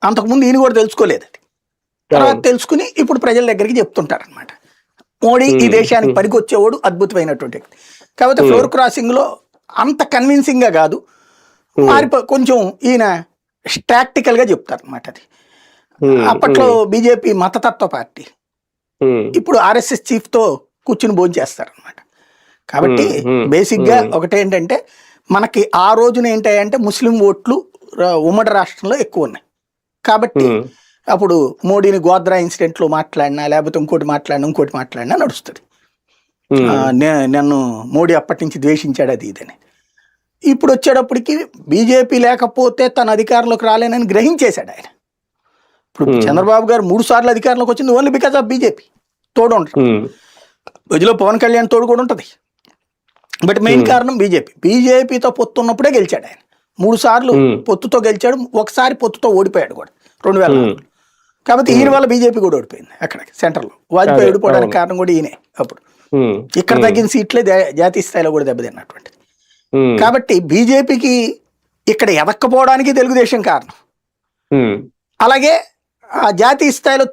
అంతకుముందు ఈయన కూడా తెలుసుకోలేదు అది. తర్వాత తెలుసుకుని ఇప్పుడు ప్రజల దగ్గరికి చెప్తుంటారనమాట. మోడీ ఈ దేశానికి పనికొచ్చేవాడు, అద్భుతమైనటువంటి వ్యక్తి. కాకపోతే ఫ్లోర్ క్రాసింగ్ లో అంత కన్విన్సింగ్ గా కాదు, కొంచెం ఈయన ప్రాక్టికల్ గా చెప్తారు అనమాట. అది అప్పట్లో బీజేపీ మతతత్వ పార్టీ, ఇప్పుడు ఆర్ఎస్ఎస్ చీఫ్ తో కూర్చుని భోజనం చేస్తారనమాట. కాబట్టి బేసిక్ గా ఒకటేంటంటే మనకి ఆ రోజున ఏంటంటే ముస్లిం ఓట్లు ఉమ్మడి రాష్ట్రంలో ఎక్కువ ఉన్నాయి. కాబట్టి అప్పుడు మోడీని గోద్రా ఇన్సిడెంట్ లో మాట్లాడినా, లేకపోతే ఇంకోటి మాట్లాడినా నడుస్తుంది. నన్ను మోడీ అప్పటి నుంచి ద్వేషించాడు అది ఇదని. ఇప్పుడు వచ్చేటప్పటికి బీజేపీ లేకపోతే తన అధికారంలోకి రాలేనని గ్రహించేశాడు ఆయన. ఇప్పుడు చంద్రబాబు గారు 3 సార్లు అధికారంలోకి వచ్చింది ఓన్లీ బికాస్ ఆఫ్ బీజేపీ. తోడు ఉంటారు, మధ్యలో పవన్ కళ్యాణ్ తోడు కూడా ఉంటుంది, బట్ మెయిన్ కారణం బీజేపీ. బీజేపీతో పొత్తు ఉన్నప్పుడే గెలిచాడు ఆయన. 3 సార్లు పొత్తుతో గెలిచాడు, ఒకసారి పొత్తుతో ఓడిపోయాడు కూడా 2004. కాబట్టి ఈయన వల్ల బీజేపీ కూడా ఓడిపోయింది అక్కడ సెంటర్లో. వాజ్పేయి ఓడిపోవడానికి కారణం కూడా ఈయనే. అప్పుడు ఇక్కడ తగ్గిన సీట్లే జాతీయ స్థాయిలో కూడా దెబ్బతిన్నటువంటిది. కాబట్టి బీజేపీకి ఇక్కడ ఎదక్కపోవడానికి తెలుగుదేశం కారణం. అలాగే ఆ జాతీయ స్థాయిలో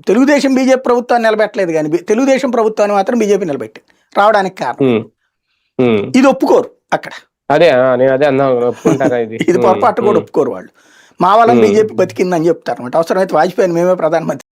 తెలుగుదేశం బీజేపీ ప్రభుత్వాన్ని నిలబెట్టలేదు, కానీ తెలుగుదేశం ప్రభుత్వాన్ని మాత్రం బీజేపీ నిలబెట్టింది రావడానికి కారణం. ఇది ఒప్పుకోరు అక్కడ, ఇది పొరపాటు కూడా ఒప్పుకోరు వాళ్ళు. మా వల్ల బీజేపీ బతికిందని చెప్తారు అనమాట. అవసరమైతే వాజ్పేయిని మేమే ప్రధానమంత్రి